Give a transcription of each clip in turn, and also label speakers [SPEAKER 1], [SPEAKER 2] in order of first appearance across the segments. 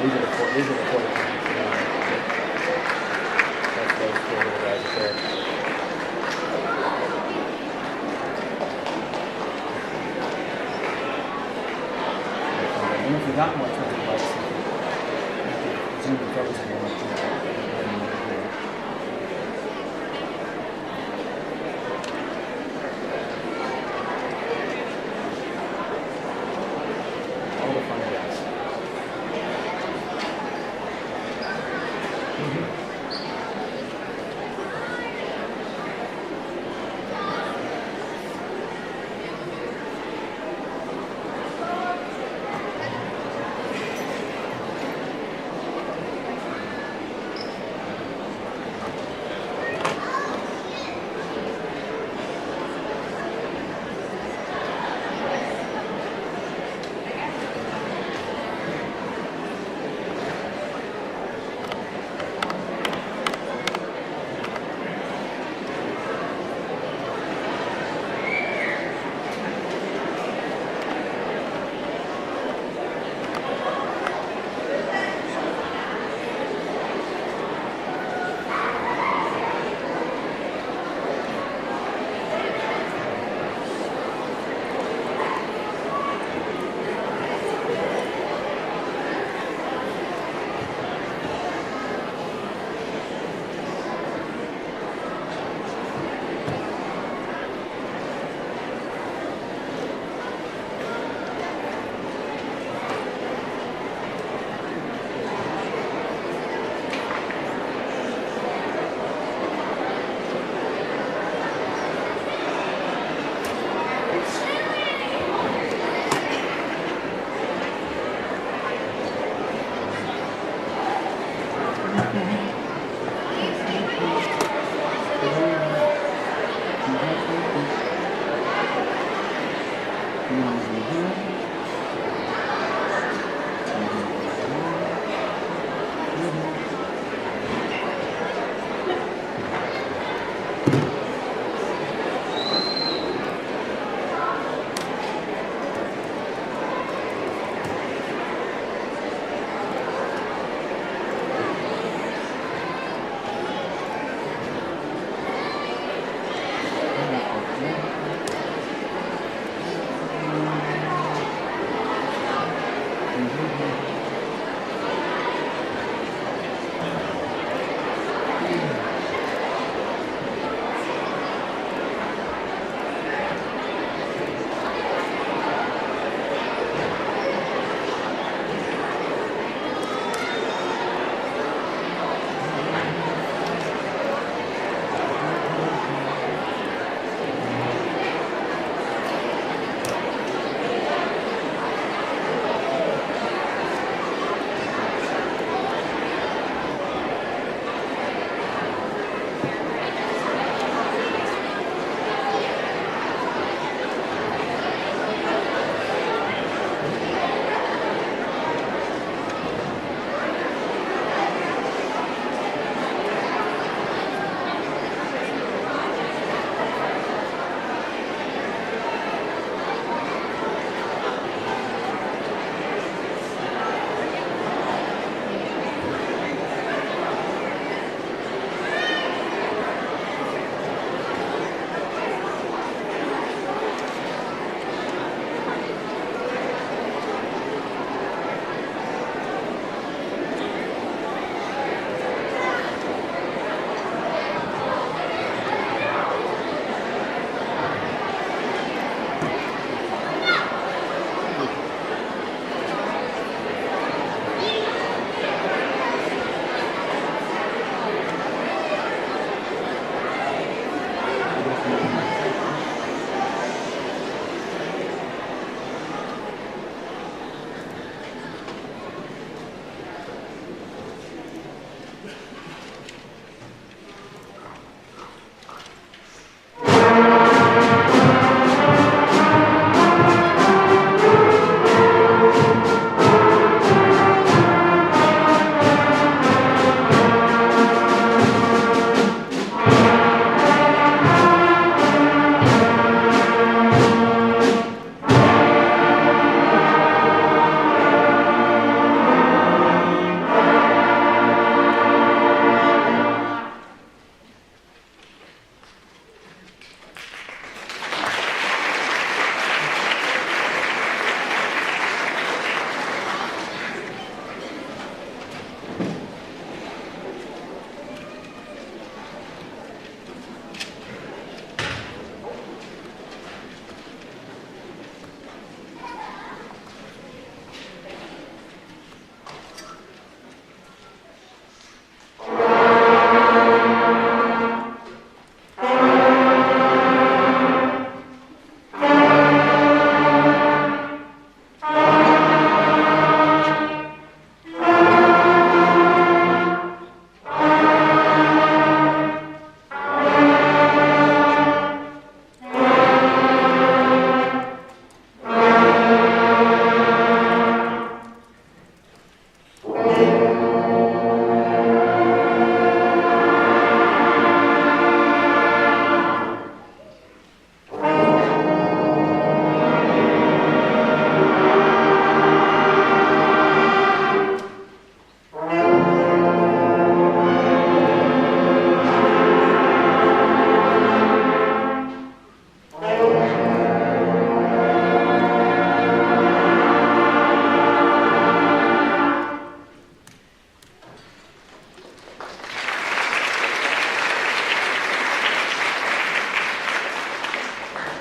[SPEAKER 1] These are the four. These are the four. That's those four little guys right there. And if you got more traffic lights, zoom and focus again. All the fun guys.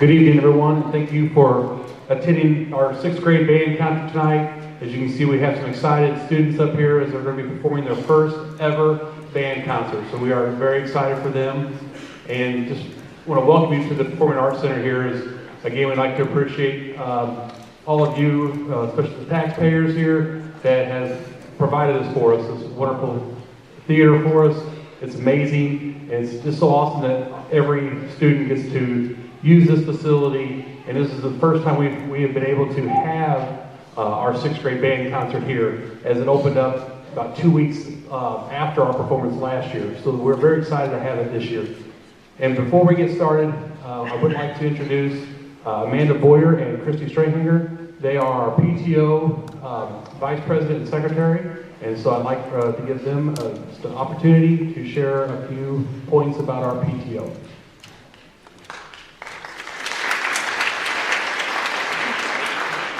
[SPEAKER 2] Good evening, everyone. Thank you for attending our sixth grade band concert tonight. As you can see, we have some excited students up here as they're going to be performing their first ever band concert. So we are very excited for them. And just want to welcome you to the Performing Arts Center here. Again, we'd like to appreciate all of you, especially the taxpayers here, that have provided this for us. This wonderful theater for us. It's amazing. It's just so awesome that every student gets to use this facility, and this is the first time we have been able to have our sixth grade band concert here, as it opened up about 2 weeks after our performance last year. So we're very excited to have it this year. And before we get started, I would like to introduce Amanda Boyer and Christy Strahinger. They are our PTO Vice President and Secretary, and so I'd like to give them just an opportunity to share a few points about our PTO.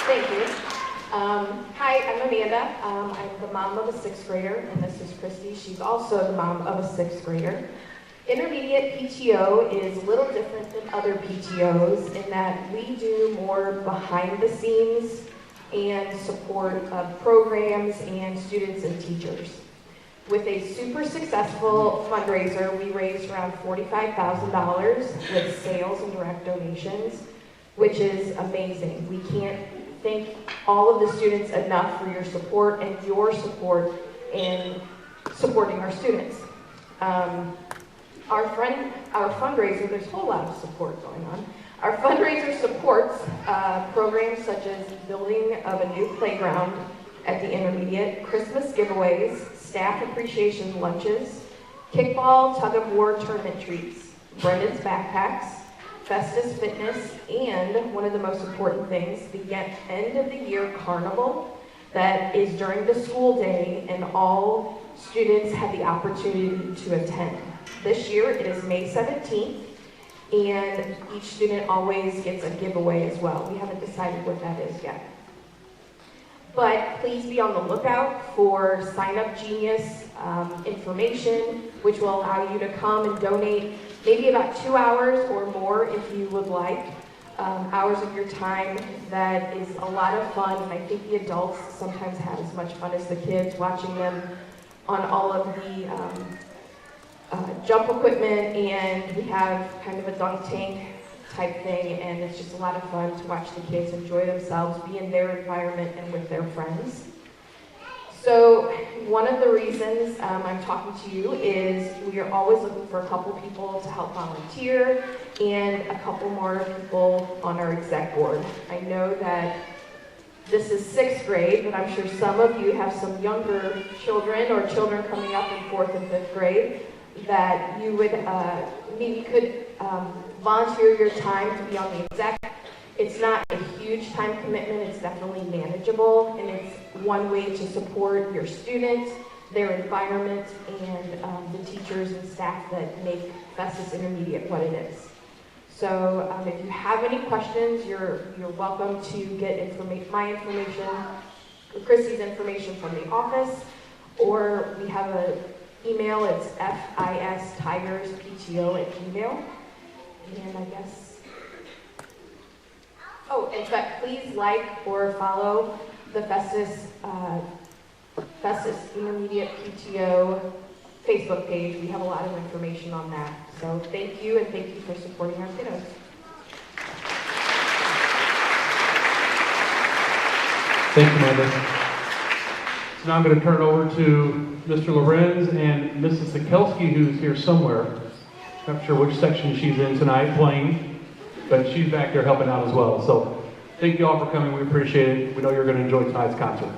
[SPEAKER 3] Thank you. Hi, I'm Amanda. I'm the mom of a sixth grader, and this is Christy. She's also the mom of a sixth grader. Intermediate PTO is a little different than other PTOs in that we do more behind the scenes and support of programs and students and teachers. With a super successful fundraiser, we raised around $45,000 with sales and direct donations, which is amazing. We can't thank all of the students enough for your support and your support in supporting our students. Our fundraiser, there's a whole lot of support going on. Our fundraiser supports programs such as building of a new playground at the intermediate, Christmas giveaways, staff appreciation lunches, kickball, tug of war tournament treats, Brendan's backpacks, Festus Fitness, and one of the most important things, the end of the year carnival that is during the school day and all students have the opportunity to attend. This year it is May 17th, and each student always gets a giveaway as well. We haven't decided what that is yet. But please be on the lookout for Sign Up Genius information, which will allow you to come and donate maybe about 2 hours or more if you would like. Hours of your time. That is a lot of fun, and I think the adults sometimes have as much fun as the kids, watching them on all of the jump equipment, and we have kind of a dunk tank type thing, and it's just a lot of fun to watch the kids enjoy themselves, be in their environment and with their friends. So one of the reasons I'm talking to you is we are always looking for a couple people to help volunteer and a couple more people on our exec board. I know that this is sixth grade, but I'm sure some of you have some younger children or children coming up in fourth and fifth grade that you would maybe could volunteer your time to be on the exec. It's not a huge time commitment, it's definitely manageable, and it's one way to support your students, their environment, and the teachers and staff that make Festus Intermediate what it is. So if you have any questions, you're welcome to get my information, Christy's information from the office, or we have an email, it's fistigerspto@gmail. And I guess, in fact, please like or follow the Festus Intermediate PTO Facebook page. We have a lot of information on that. So thank you, and thank you for supporting our kiddos.
[SPEAKER 2] Thank you, Amanda. So now I'm going to turn it over to Mr. Lorenz and Mrs. Sikelski, who's here somewhere. Not sure which section she's in tonight playing, but she's back there helping out as well. So thank you all for coming. We appreciate it. We know you're going to enjoy tonight's concert.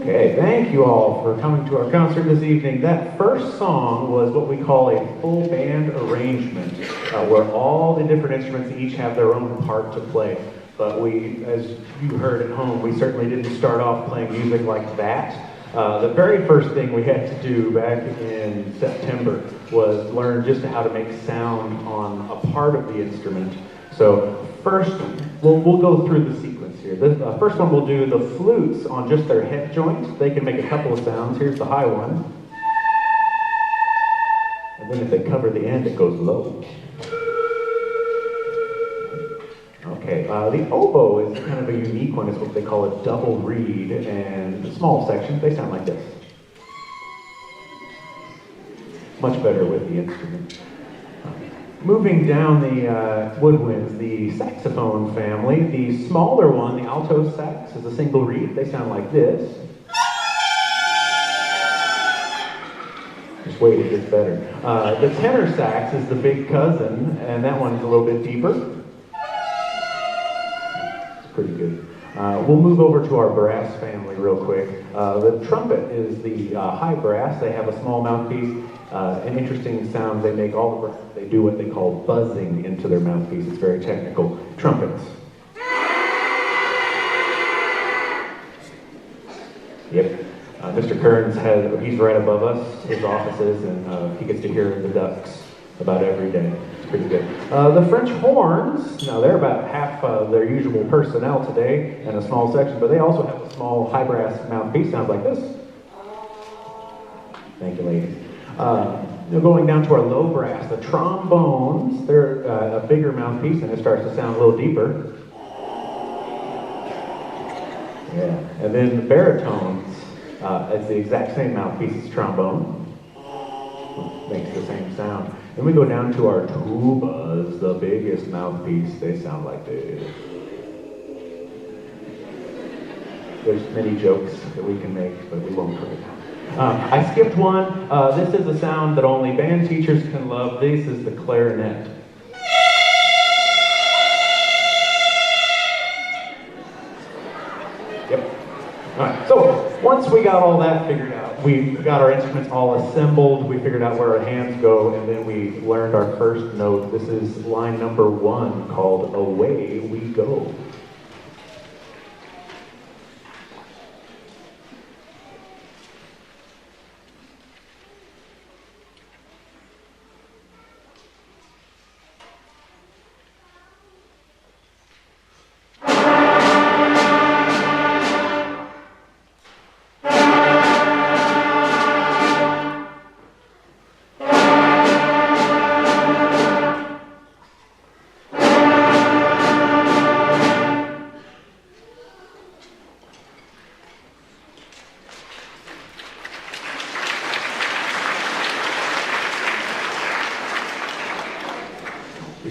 [SPEAKER 2] Okay, thank you all for coming to our concert this evening. That first song was what we call a full band arrangement, where all the different instruments each have their own part to play. But we, as you heard at home, we certainly didn't start off playing music like that. The very first thing we had to do back in September was learn just how to make sound on a part of the instrument. So first, we'll go through the sequence here. The first one we'll do the flutes on just their head joint. They can make a couple of sounds. Here's the high one. And then if they cover the end, it goes low. Okay, the oboe is kind of a unique one. It's what they call a double reed, and the small sections, they sound like this. Much better with the instrument. Moving down the woodwinds, the saxophone family, the smaller one, the alto sax, is a single reed. They sound like this. Just wait, it gets better. The tenor sax is the big cousin, and that one's a little bit deeper. Pretty good. We'll move over to our brass family real quick. The trumpet is the high brass. They have a small mouthpiece. An interesting sound they make. They do what they call buzzing into their mouthpiece. It's very technical. Trumpets. Yep. Mr. Kearns he's right above us, his office is, and he gets to hear the ducks about every day. Pretty good. The French horns, now they're about half their usual personnel today in a small section, but they also have a small high brass mouthpiece, sounds like this. Thank you, ladies. Going down to our low brass, the trombones, they're a bigger mouthpiece and it starts to sound a little deeper. Yeah, and then the baritones, it's the exact same mouthpiece as trombone. Makes the same sound. Then we go down to our tubas, the biggest mouthpiece. They sound like this. There's many jokes that we can make, but we won't put it down. I skipped one. This is a sound that only band teachers can love. This is the clarinet. Yep. All right, so once we got all that figured out, we got our instruments all assembled, we figured out where our hands go, and then we learned our first note. This is line number 1 called Away We Go.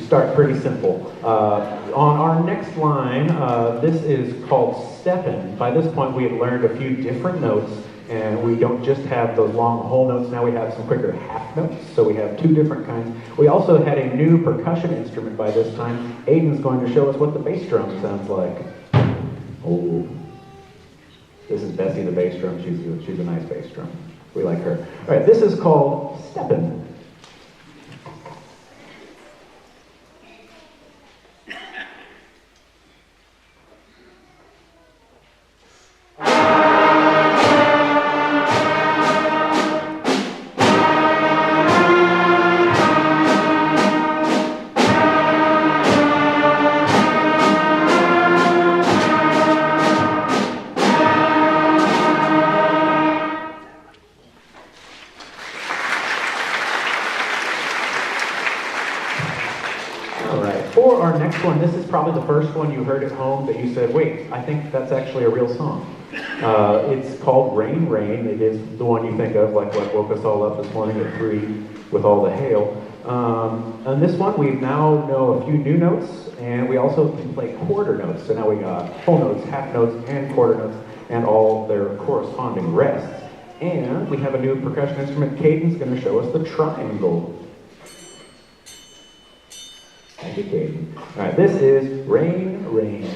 [SPEAKER 2] Start pretty simple. On our next line, this is called steppin'. By this point, we had learned a few different notes, and we don't just have those long whole notes. Now we have some quicker half notes, so we have 2 different kinds. We also had a new percussion instrument by this time. Aiden's going to show us what the bass drum sounds like. Oh, this is Bessie, the bass drum. She's a nice bass drum. We like her. All right, this is called steppin'. For our next one, this is probably the first one you heard at home that you said, wait, I think that's actually a real song. It's called Rain, Rain. It is the one you think of, like what woke us all up this morning at 3 with all the hail. On this one, we now know a few new notes, and we also can play quarter notes. So now we got whole notes, half notes, and quarter notes, and all their corresponding rests. And we have a new percussion instrument. Caden's going to show us the triangle. Thank you, Caden. All right, this is Rain, Rain.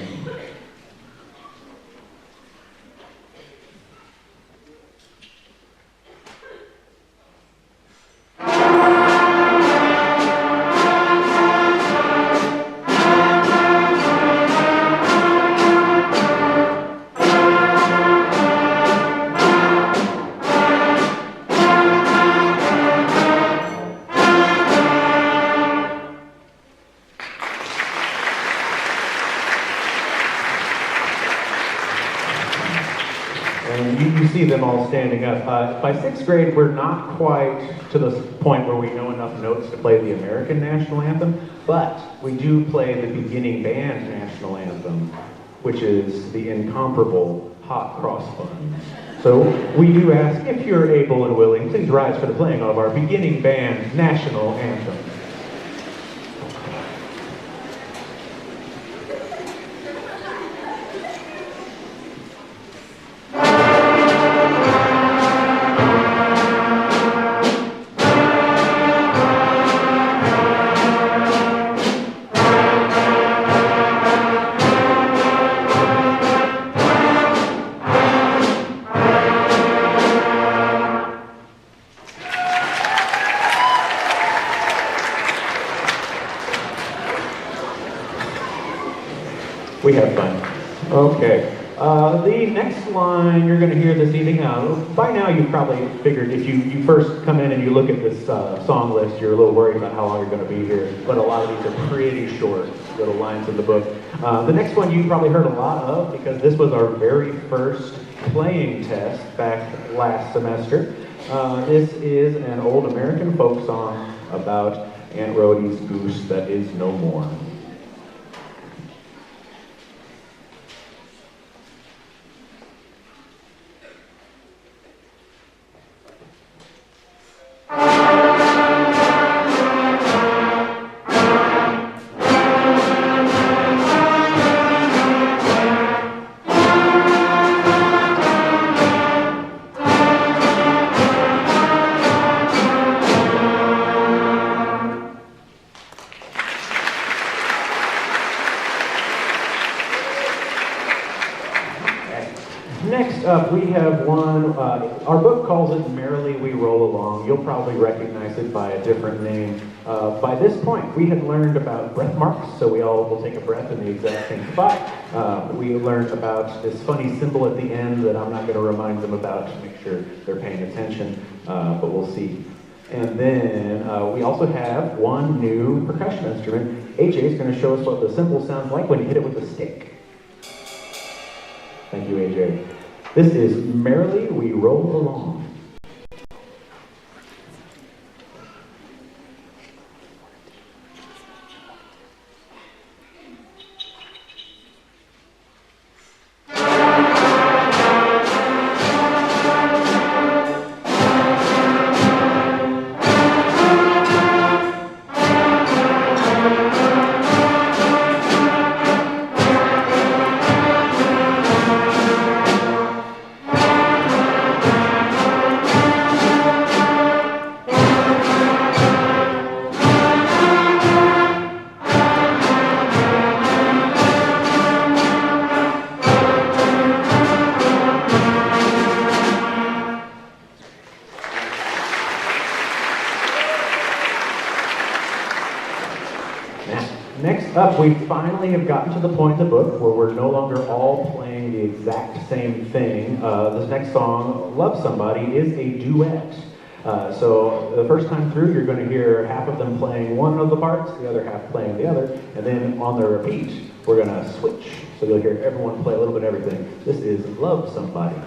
[SPEAKER 2] see them all standing up. By 6th grade, we're not quite to the point where we know enough notes to play the American national anthem, but we do play the beginning band national anthem, which is the incomparable Hot Cross Bun. So we do ask, if you're able and willing, please rise for the playing of our beginning band national anthem. We have fun. Okay. The next line you're going to hear this evening, by now you've probably figured if you first come in and you look at this song list, you're a little worried about how long you're going to be here, but a lot of these are pretty short little lines in the book. The next one you probably heard a lot of because this was our very first playing test back last semester. This is an old American folk song about Aunt Rhodey's goose that is no more. Next up, we have one, our book calls it Merrily We Roll Along. You'll probably recognize it by a different name. By this point, we had learned about breath marks, so we all will take a breath in the exact same spot. We learned about this funny symbol at the end that I'm not going to remind them about to make sure they're paying attention, but we'll see. And then we also have one new percussion instrument. AJ is going to show us what the cymbal sounds like when you hit it with a stick. Thank you, AJ. This is Merrily We Roll Along. Next up, we finally have gotten to the point in the book where we're no longer all playing the exact same thing. This next song, Love Somebody, is a duet. So the first time through, you're going to hear half of them playing one of the parts, the other half playing the other, and then on the repeat, we're going to switch. So you'll hear everyone play a little bit of everything. This is Love Somebody.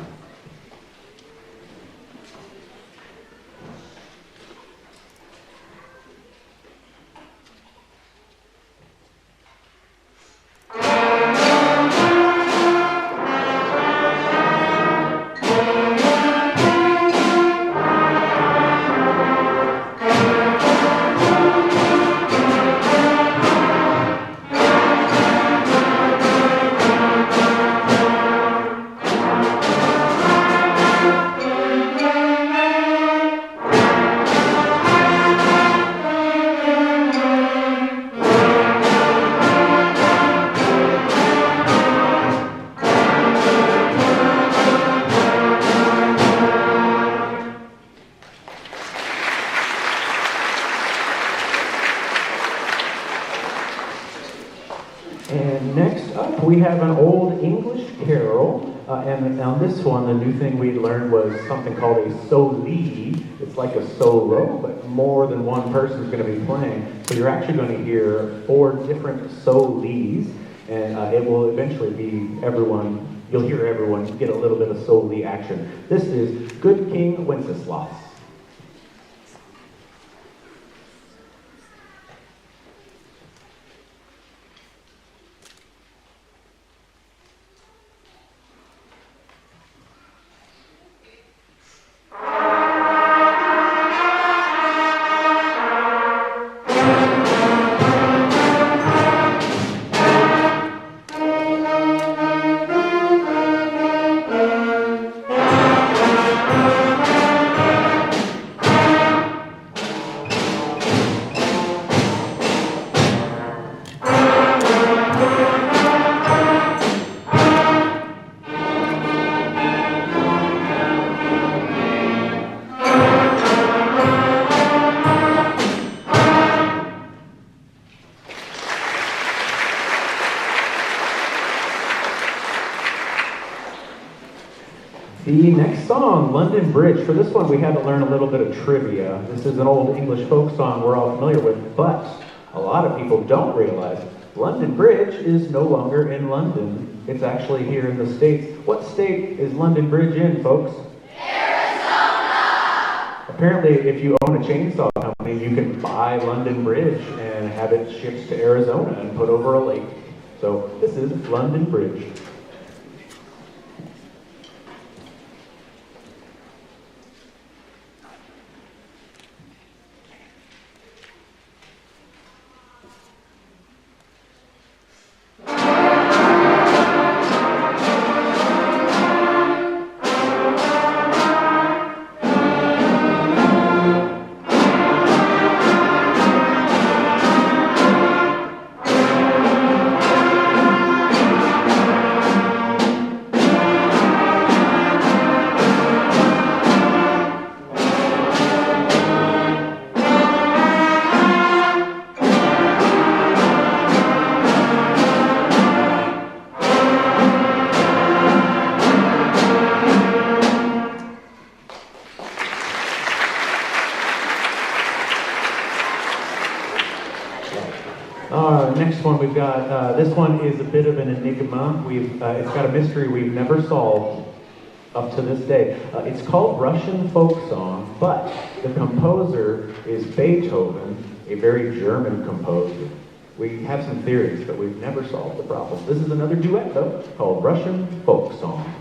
[SPEAKER 2] And next up, we have an old English carol, and on this one, the new thing we learned was something called a solo. It's like a solo, but more than one person is going to be playing. So you're actually going to hear 4 different solis, and it will eventually be everyone you'll hear everyone get a little bit of soli action. This is Good King Wenceslas. The next song, London Bridge. For this one, we had to learn a little bit of trivia. This is an old English folk song we're all familiar with, but a lot of people don't realize London Bridge is no longer in London. It's actually here in the States. What state is London Bridge in, folks? Arizona! Apparently, if you own a chainsaw company, you can buy London Bridge and have it shipped to Arizona and put over a lake. So this is London Bridge. Next one we've got, this one is a bit of an enigma. It's got a mystery we've never solved up to this day. It's called Russian Folk Song, but the composer is Beethoven, a very German composer. We have some theories, but we've never solved the problem. This is another duet, though, called Russian Folk Song.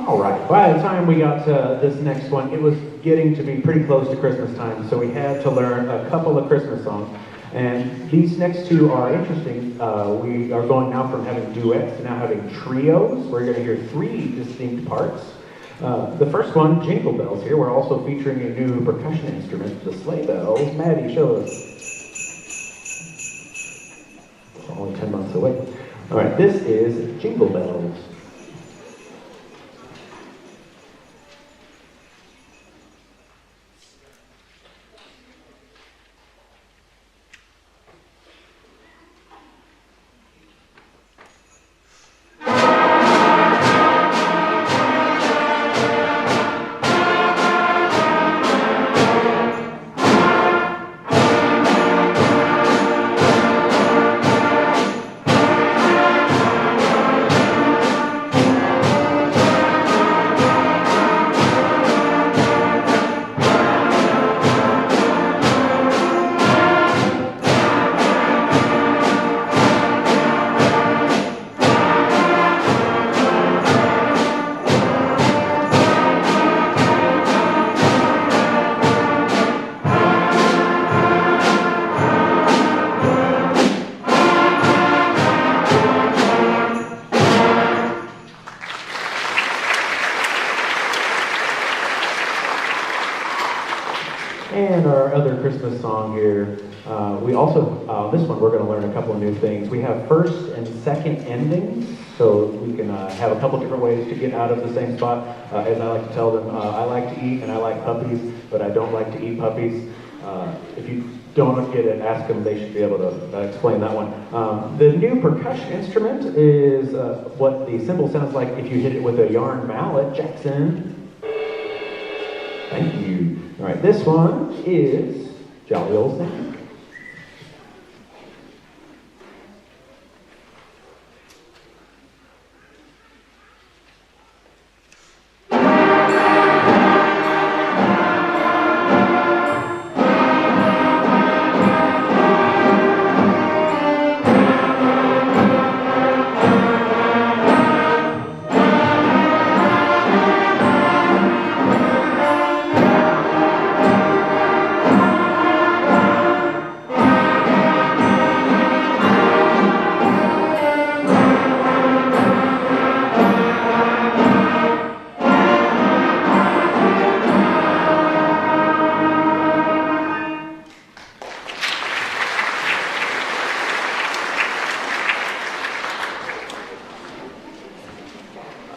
[SPEAKER 2] All right, by the time we got to this next one, it was getting to be pretty close to Christmas time, so we had to learn a couple of Christmas songs. And these next two are interesting. We are going now from having duets to now having trios. We're going to hear three distinct parts. The first one, Jingle Bells here. We're also featuring a new percussion instrument, the sleigh bells. Maddie, show us. It's only 10 months away. All right, this is Jingle Bells. And our other Christmas song here, we also, this one we're going to learn a couple of new things. We have first and second endings, so we can have a couple different ways to get out of the same spot. As I like to tell them, I like to eat and I like puppies, but I don't like to eat puppies. If you don't get it, ask them, they should be able to explain that one. The new percussion instrument is what the cymbal sounds like if you hit it with a yarn mallet. Jackson. Thank you. All right, this one is Jolly Old Santa.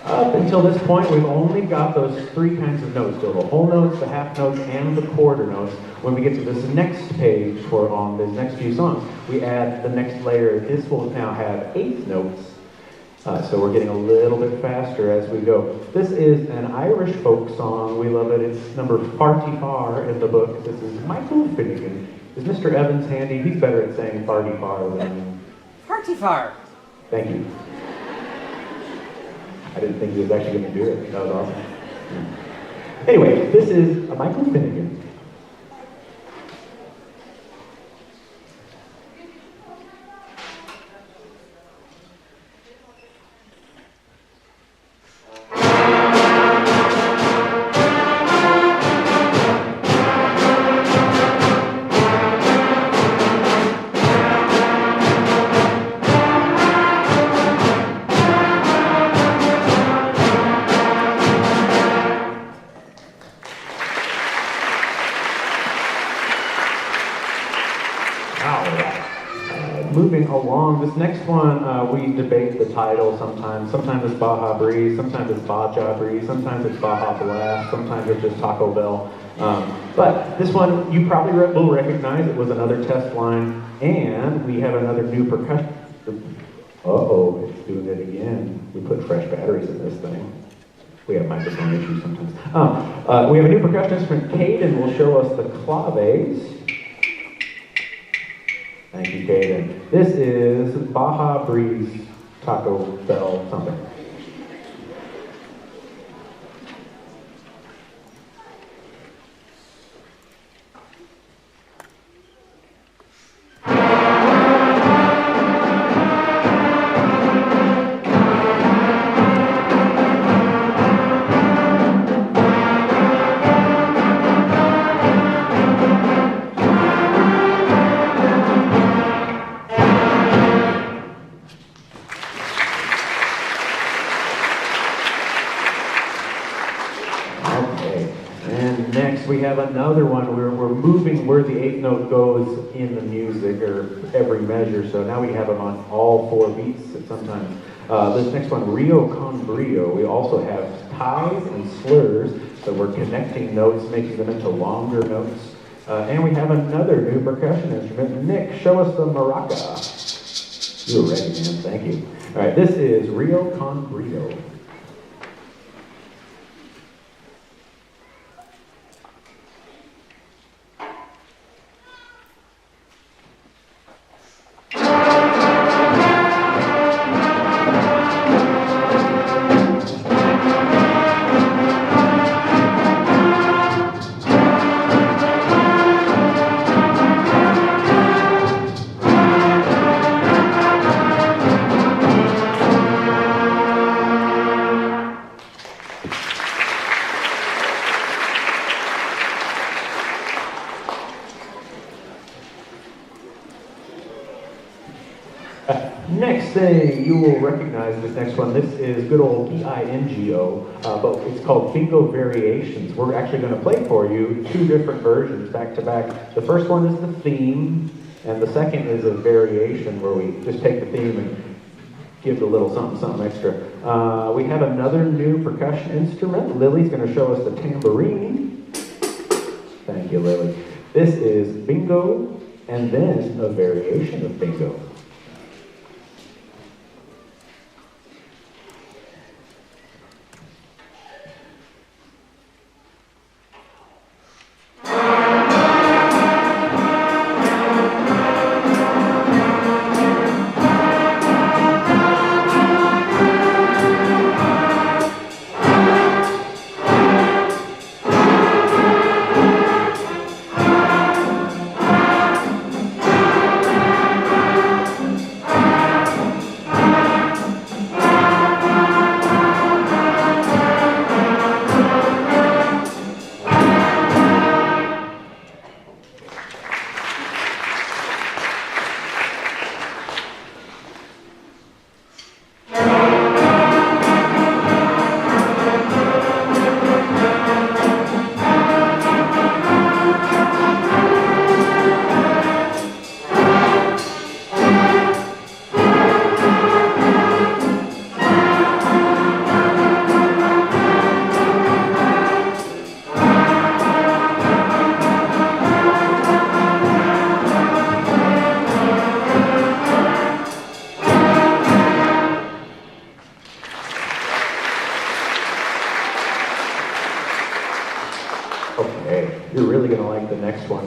[SPEAKER 2] Up until this point, we've only got those three kinds of notes, so the whole notes, the half notes, and the quarter notes. When we get to this next page for on these next few songs, we add the next layer. This will now have 8 notes, so we're getting a little bit faster as we go. This is an Irish folk song. We love it. It's number 44 in the book. This is Michael Finnegan. Is Mr. Evans handy? He's better at saying farty-far than...
[SPEAKER 1] Farty-far.
[SPEAKER 2] Thank you. I didn't think he was actually going to do it. That was awesome. Anyway, this is Michael Finnegan. Moving along, this next one, we debate the title sometimes. Sometimes it's Baja Breeze, sometimes it's Baja Breeze, sometimes it's Baja Blast, sometimes it's just Taco Bell. But this one, you probably will recognize. It was another test line, and we have another new percussion. Uh-oh, it's doing it again. We put fresh batteries in this thing. We have microphone issues sometimes. We have a new percussion instrument. Caden will show us the claves. Thank you, Caden. This is Baja Breeze, Taco Bell, something. We have another one where we're moving where the 8th note goes in the music, or every measure, so now we have them on all 4 beats at sometimes. This next one, Rio con Brio, we also have ties and slurs, so we're connecting notes, making them into longer notes. And we have another new percussion instrument. Nick, show us the maraca. You're ready, man, thank you. All right, this is Rio con Brio. Next thing, you will recognize this next one. This is good old B-I-N-G-O, but it's called Bingo Variations. We're actually going to play for you two different versions back to back. The first one is the theme, and the second is a variation where we just take the theme and give it a little something extra. We have another new percussion instrument. Lily's going to show us the tambourine. Thank you, Lily. This is bingo, and then a variation of bingo.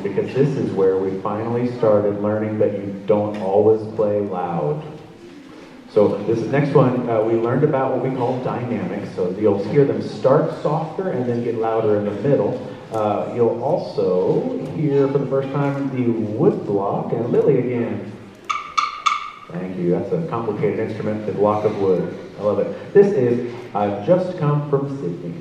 [SPEAKER 2] Because this is where we finally started learning that you don't always play loud. So this next one, we learned about what we call dynamics. So you'll hear them start softer and then get louder in the middle. You'll also hear for the first time the wood block, and Lily again. Thank you, that's a complicated instrument, the block of wood. I love it. This is I've Just Come from Sydney.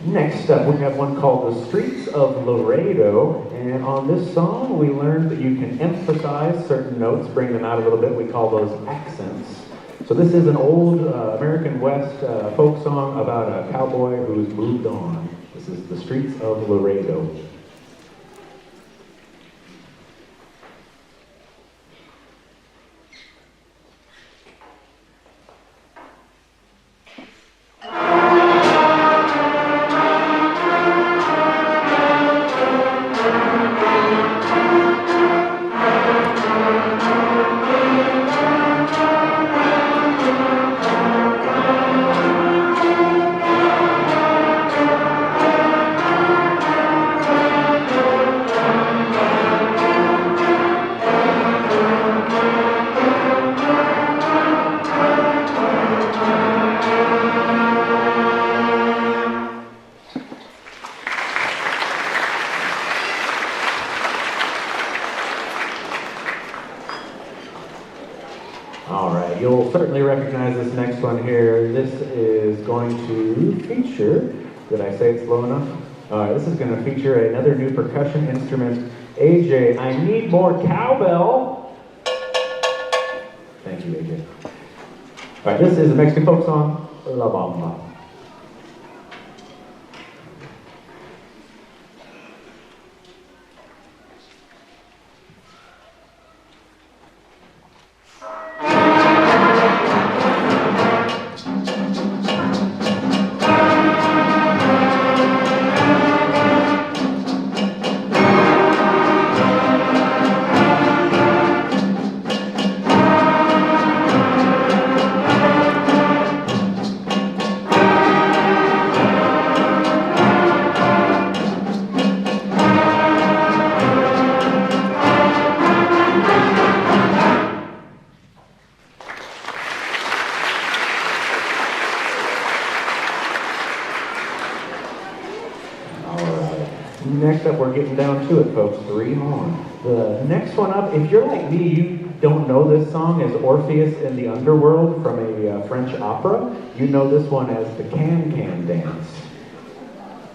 [SPEAKER 2] Next up, we have one called The Streets of Laredo, and on this song, we learned that you can emphasize certain notes, bring them out a little bit. We call those accents. So this is an old American West folk song about a cowboy who's moved on. This is The Streets of Laredo. You'll certainly recognize this next one here. This is going to feature, did I say it slow enough? This is going to feature another new percussion instrument. AJ, I need more cowbell. Thank you, AJ. All right, this is a Mexican folk song, La Bamba. Next up, we're getting down to it, folks. 3 more. The next one up, if you're like me, you don't know this song as Orpheus in the Underworld from a French opera. You know this one as the Can-Can Dance.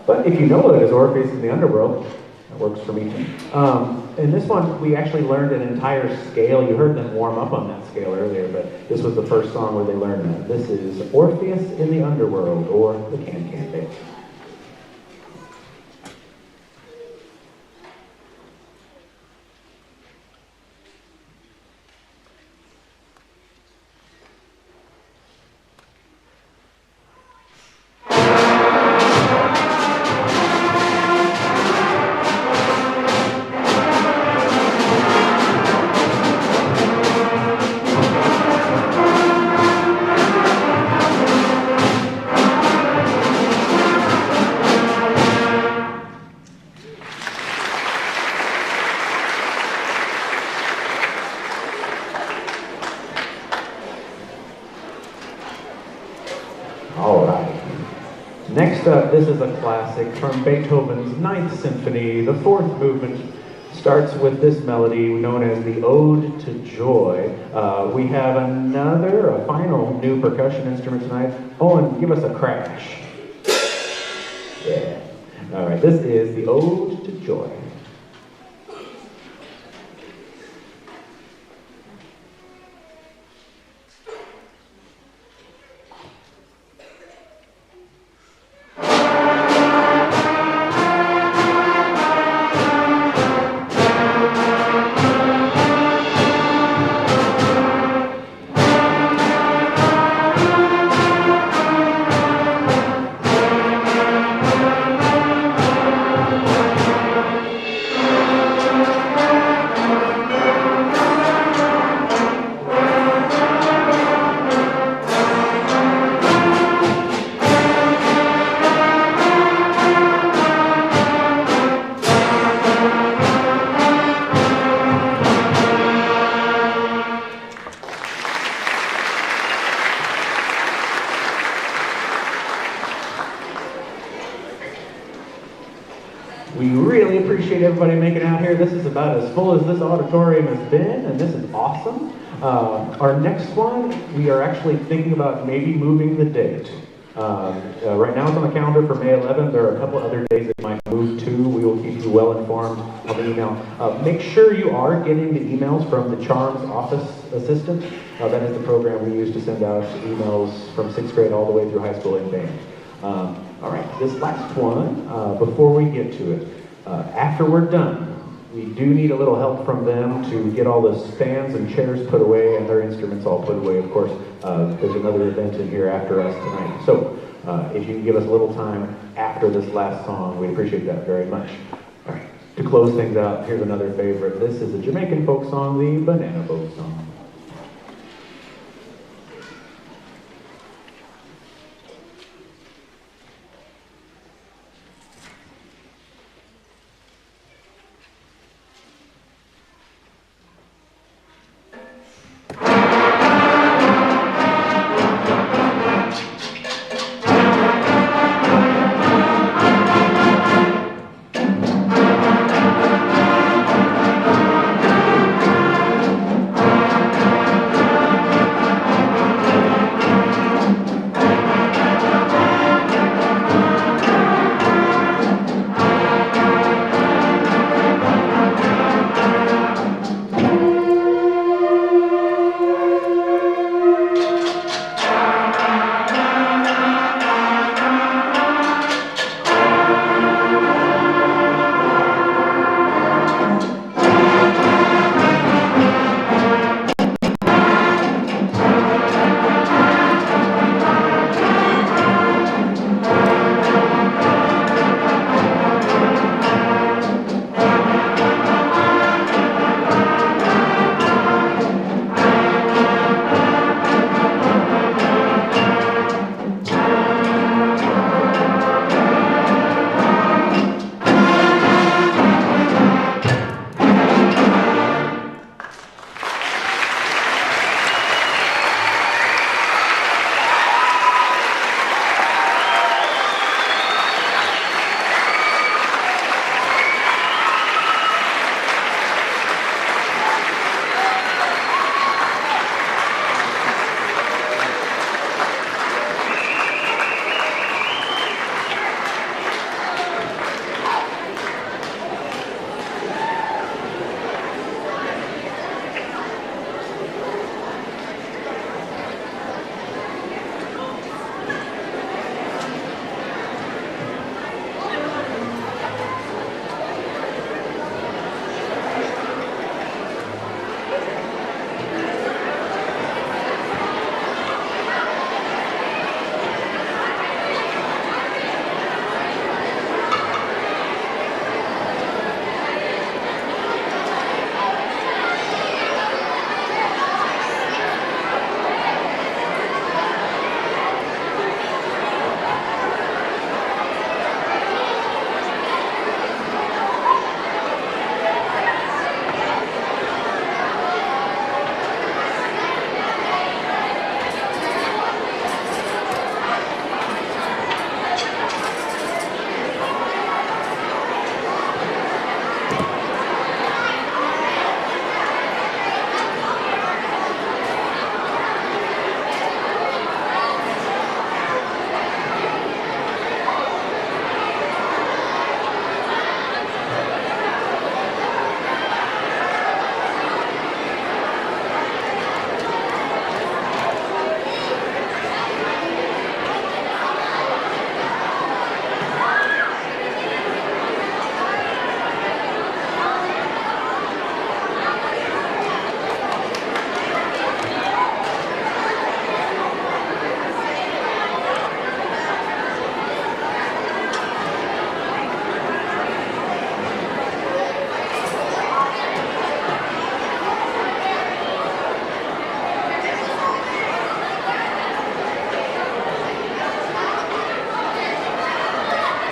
[SPEAKER 2] But if you know it as Orpheus in the Underworld, that works for me too. In this one, we actually learned an entire scale. You heard them warm up on that scale earlier, but this was the first song where they learned that. This is Orpheus in the Underworld, or the Can-Can Dance. All right. Next up, this is a classic from Beethoven's Ninth Symphony. The 4th movement starts with this melody known as the Ode to Joy. We have a final new percussion instrument tonight. Owen, give us a crash. Yeah. All right, this is the Ode to Joy. We really appreciate everybody making out here. This is about as full as this auditorium has been, and this is awesome. Our next one, we are actually thinking about maybe moving the date. Right now it's on the calendar for May 11th. There are a couple other days it might move to. We will keep you well informed on the email. Make sure you are getting the emails from the Charms Office Assistant. That is the program we use to send out emails from 6th grade all the way through high school in band. All right, this last one, before we get to it, after we're done, we do need a little help from them to get all the stands and chairs put away and their instruments all put away. Of course, there's another event in here after us tonight. So if you can give us a little time after this last song, we'd appreciate that very much. All right, to close things out, here's another favorite. This is a Jamaican folk song, the Banana Boat Song.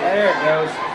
[SPEAKER 1] There it goes.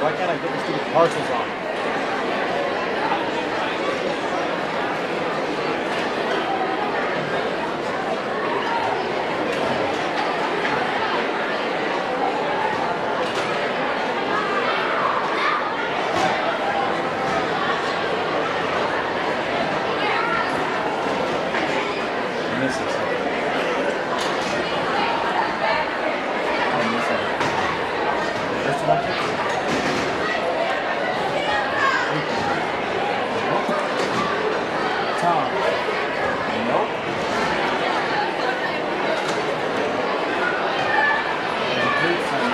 [SPEAKER 4] Why can't I get the stupid parcels on?
[SPEAKER 1] Complete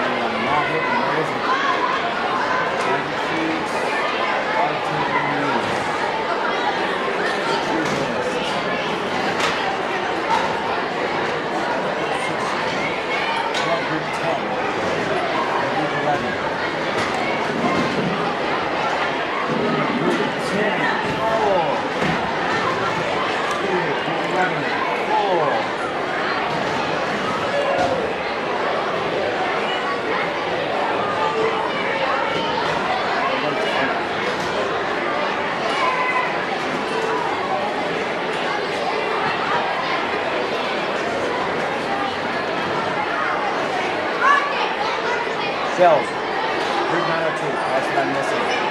[SPEAKER 4] Shells. 3902. That's what I'm missing.